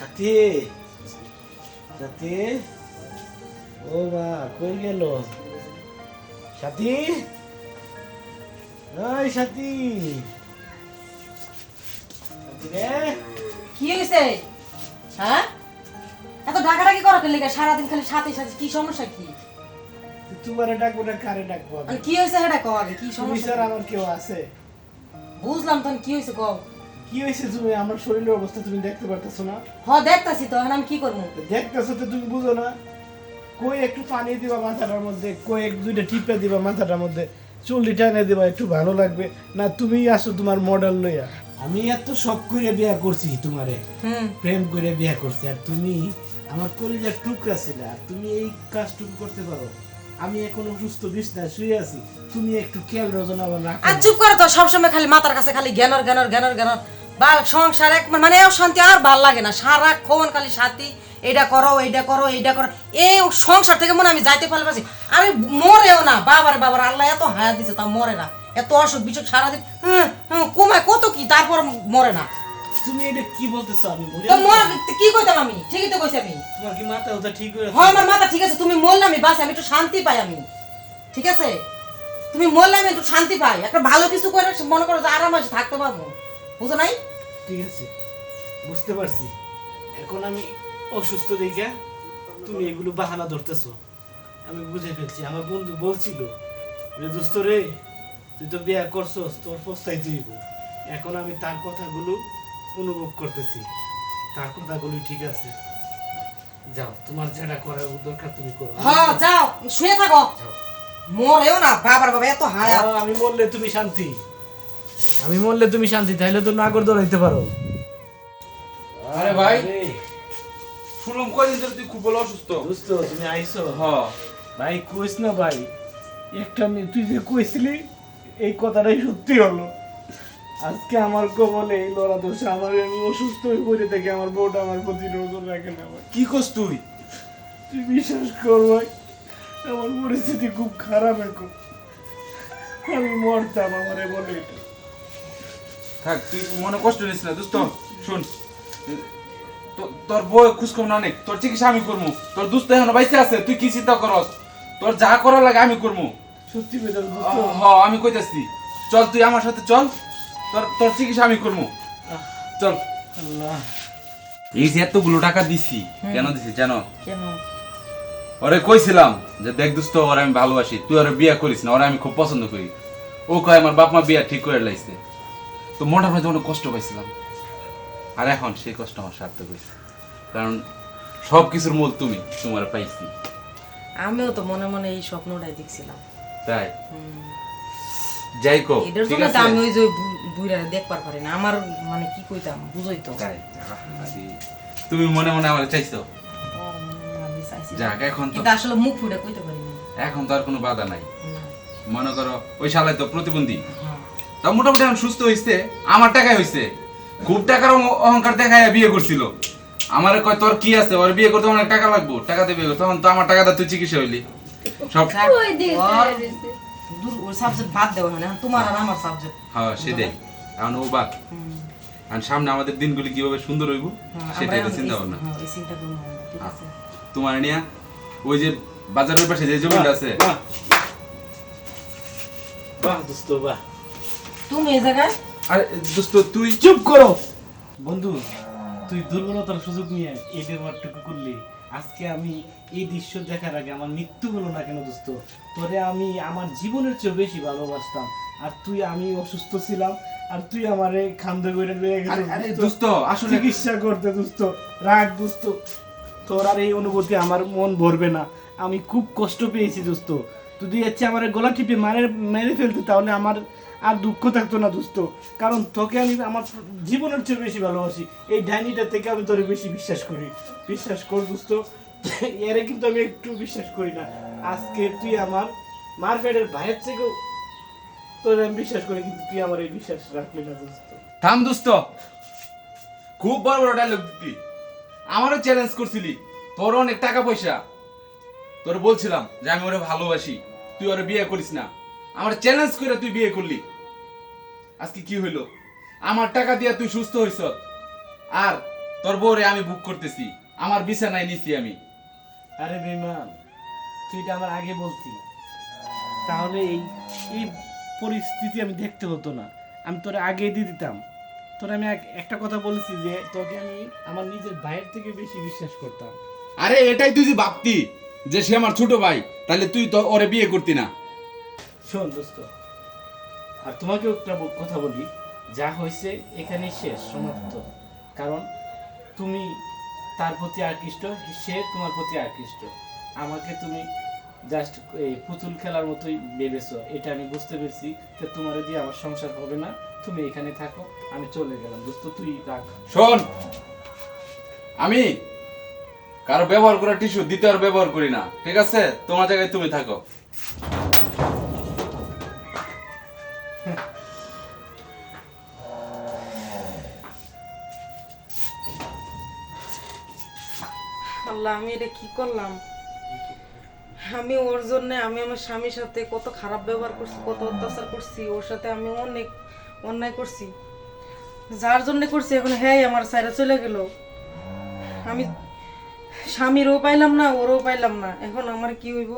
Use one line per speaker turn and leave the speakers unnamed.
সাথী সাথী ও মা কই গেল সাথী ওই সাথী সাথী রে
কি হইছে? হ্যাঁ, এত ডাকাডাকি করো কেন? সারাদিন খালি সাথে সাথে, কি সমস্যা? কি
তোমারে ডাকবো না কারে ডাকবো
আর কি হইছে সেটা কও আগে। কি
তুমি
সমস্যা?
স্যার আমার কেউ আছে?
বুঝলাম তো, কি হইছে কও।
কি হয়েছে তুমি আমার শরীরের অবস্থা তুমি দেখতে পারতেছো না?
দেখতাছি তো, এখন আমি কি করবো?
দেখতেছো তো তুমি বুঝো না? কই একটু পানি দিবা মাথাটার মধ্যে, কই এক দুইটা টিপে দিবা মাথাটার মধ্যে, চুলটি টানে দিবা, একটু ভালো লাগবে না? তুমি আসো তোমার মডেল লইয়া। আমি এত শখ করে বিয়া করছি তোমারে, প্রেম করে বিয়া করছি, আর তুমি আমার কলিজার টুকরা ছিল, আর তুমি এই কাজটুকু করতে পারো? আমি এখন অসুস্থ বিছনায় শুয়ে আছি, তুমি একটু খেয়াল রোজনা আমার রাখো।
আর চুপ করো তো, সবসময় খালি মাথার কাছে খালি জ্ঞানর জ্ঞানর জ্ঞানর জ্ঞানর। বাল সংসার এক মানে শান্তি আর ভাল লাগে না, সারাক্ষণ খালি সাথী এইটা করো এইটা করো এইটা করো। এই সংসার থেকে মনে আমি যাইতে পারছি, আমি মরেও না। বাবার বাবার আল্লাহ এত হায়াত দিছে, তা মরে না। এত অসুখ বিসুখ সারাদিন কমায় কত কি, তারপর মরে না।
তুমি এটা কি বলতেছো? আমি মরে
তো মরে কি কইতাম আমি? ঠিকই তো কইছি আমি।
তোমার কি মাথা ওটা ঠিক হয়ে
হ্যাঁ, আমার মাথা ঠিক আছে। তুমি মরলে আমি বাঁচি, আমি একটু শান্তি পাই। আমি ঠিক আছে, তুমি মরলে আমি একটু শান্তি পাই। একটা ভালো কিছু করে মনে করো যে আরাম আছে থাকতে পারবো, বুঝো নাই?
ঠিক আছে, বুঝতে পারছি। এখন আমি অসুস্থ দেখে তুমি এগুলো বাহানা ধরতেছো, আমি বুঝে ফেলছি। আমার বন্ধু বলছিল রে দোস্ত রে, তুই তো বিয়ে করছস, তোর পস্তাই তুইব। এখন আমি তার কথাগুলো অনুভব করতেছি, তার কথাগুলো ঠিক আছে। যাও, তোমার যেটা করার দরকার তুমি করো।
হ্যাঁ যাও, শুয়ে থাকো।
যাও।
মরেও না, বাবার বাবা এত হায়াত।
আমি মরলে তুমি শান্তি, আমি মরলে তুমি শান্তি, তাইলে তো নাগর দৌড়াইতে পারো।
আরে ভাই, শুনলাম কয়দিন ধরে তুই খুব বড় অসুস্থ।
দোস্ত তুমি আইছো?
হ্যাঁ
ভাই কইস না ভাই, একটা তুই যে কইছিলি এই কথাটাই সত্যি হলো। আজকে আমার কবলে এই লড়া দোষে আমার, আমি অসুস্থ হয়ে পড়ে থেকে আমার বউটা আমার প্রতি নজর রাখে না ভাই।
কি করছ তুই?
তুই বিশ্বাস কর ভাই, আমার পরিস্থিতি খুব খারাপ এখন, আমি মরতাম আমারে বলে এটা।
থাক, তুই মনে কষ্ট নিস না দোস্ত। শুন, তোর বউ খুশকম না অনেক, তোর চিকিৎসা আমি করবো। তোর দুস্থ এখন বাইসে আছে, তুই কি চিন্তা করস? তোর যা করা লাগে আমি করবো।
সত্যি কথা
হ্যাঁ আমি কইতাছি, চল তুই আমার সাথে চল, তোর তোর চিকিৎসা আমি করবো। চল।
আল্লাহ,
এই যে এতগুলো টাকা দিছি, কেন দিছি জানো?
কেন?
ওরে কইছিলাম যে দেখ দোস্ত, ওরে আমি ভালোবাসি, তুই ওরে বিয়ে করিস না, ওরে আমি খুব পছন্দ করি। ও কয় আমার বাপ মা বিয়া ঠিক করে লাইছে। তো মনটা মধ্যে অনেক কষ্ট পাইছিলাম, আর এখন সেই কষ্ট আমার সার্থক হয়েছে, কারণ সব কিছুর মূল তুমি, তোমার পাইছি।
আমিও তো মনে মনে এই স্বপ্নটাই দেখছিলাম।
তাই যাই কো,
এটার
ঠিক
জন্য তো
আছে?
আমি ওই যে বুইড়ারে দেখবার পারি না। আমার মানে কি কইতাম বুঝই তো।
তাই তুমি মনে মনে আমার চাইছো।
আমি চাইছি,
যাক, এখন তো
কিন্তু আসলে মুখ ফুটে কইতে পারি না।
এখন তো আর কোনো বাধা নাই।
না।
মনে করো ওই শালায় তো প্রতিবন্ধী,
হ্যাঁ।
তা মোটামুটি এখন সুস্থ হয়েছে, আমার টাকায় হয়েছে। খুব টাকার অহংকার দেখায় বিয়ে করছিল। আমার কয় তোর কি আছে, ওর বিয়ে করতে অনেক টাকা লাগবো, টাকাতে বিয়ে করতে। তখন তো আমার টাকাটা তুই চিকিৎসা হইলি সব।
যাক, দূর ওই সাবজেক্ট বাদ দেওয়া হয় না, তোমার আর আমার সাবজেক্ট।
হ্যাঁ সেটাই, এখন ও বাদ। আর সামনে আমাদের দিনগুলি কিভাবে সুন্দর হইব সেটাই তো চিন্তা ভাবনা।
এই চিন্তা করব, ঠিক আছে?
তোমার নিয়া ওই যে বাজারের পাশে যে জমিটা আছে,
বাহ বাহ দোস্ত বাহ।
তুমি এই জায়গায়
আর দোস্ত তুই
চুপ করো বন্ধু, তুই দুর্বলতার সুযোগ নিয়ে এই ব্যবহারটুকু করলি। আজকে আমি এই দৃশ্য দেখার আগে আমার মৃত্যু হলো না কেন দোস্ত? তোরে আমি আমার জীবনের চেয়ে বেশি ভালোবাসতাম, আর তুই, আমি অসুস্থ ছিলাম আর তুই আমারে খান্দে করে লয়ে
আরে
গেছিস
দোস্ত আসলে
চিকিৎসা করতে। দোস্ত রাগ দোস্ত, তোর আর এই অনুভূতি আমার মন ভরবে না। আমি খুব কষ্ট পেয়েছি দোস্ত। তুই হচ্ছে আমার গলা টিপে মেরে ফেলতে, তাহলে আমার আর দুঃখ থাকতো না দোস্ত। কারণ তোকে আমি আমার জীবনের চেয়ে বেশি ভালোবাসি। এই ডাইনিটা থেকে আমি তোরে বেশি বিশ্বাস করি। বিশ্বাস কর দোস্ত, এরে কিন্তু আমি একটু বিশ্বাস করি না। আজকে তুই আমার মারপেটের ভাইয়ের থেকেও তোরে আমি বিশ্বাস করি, কিন্তু তুই আমার এই বিশ্বাস রাখলি না দোস্ত।
থাম দোস্ত, খুব বড় বড় ডায়লগ দিতি, আমারও চ্যালেঞ্জ করছিলি। তোর অনেক টাকা পয়সা, তোর বলছিলাম যে আমি ওরে ভালোবাসি, তুই ওরে বিয়ে করিস না। আমার চ্যালেঞ্জ করে তুই বিয়ে করলি। আজকে কি হইলো? আমার টাকা দিয়ে তুই সুস্থ হইছ, আর তোর বউরে আমি বুক করতেছি, আমার বিছানায় নিছি আমি।
আরে বেমান, তুই এটা আমার আগে বলতি, তাহলে এই এই পরিস্থিতি আমি দেখতে হতো না। আমি তোরে আগে দিয়ে দিতাম। তোরে আমি একটা কথা বলেছি যে তোকে আমি আমার নিজের ভাইয়ের থেকে বেশি বিশ্বাস করতাম।
আরে এটাই তুই যে ভাবতি যে সে আমার ছোট ভাই, তাহলে তুই তো ওরে বিয়ে করতি না।
শোন দোস্ত, আর তোমাকে একটা কথা বলি, যা হয়েছে এখানেই শেষ, সমাপ্ত। কারণ তুমি তার প্রতি আকৃষ্ট, সে তোমার প্রতি আকৃষ্ট। আমাকে তুমি জাস্ট এই পুতুল খেলার মতোই ভেবেছো, এটা আমি বুঝতে পেরেছি। তো তোমার দিয়ে আমার সংসার হবে না, তুমি এখানে থাকো, আমি চলে গেলাম। দোস্ত তুই রাখ।
শোন, আমি কারো ব্যবহার করা টিস্যু দ্বিতীয় ব্যবহার করি না, ঠিক আছে? তোমার জায়গায় তুমি থাকো।
আল্লাহ, আমি এটা কি করলাম? আমি ওর জন্য আমি আমার স্বামীর সাথে কত খারাপ ব্যবহার করছি, কত অত্যাচার করছি, ওর সাথে আমি অনেক অন্যায় করছি। যার জন্য করছি এখন হ্যাঁ আমার সাইরা চলে গেল। আমি স্বামীরও পাইলাম না, ওরও পাইলাম না, এখন আমার কি হইব?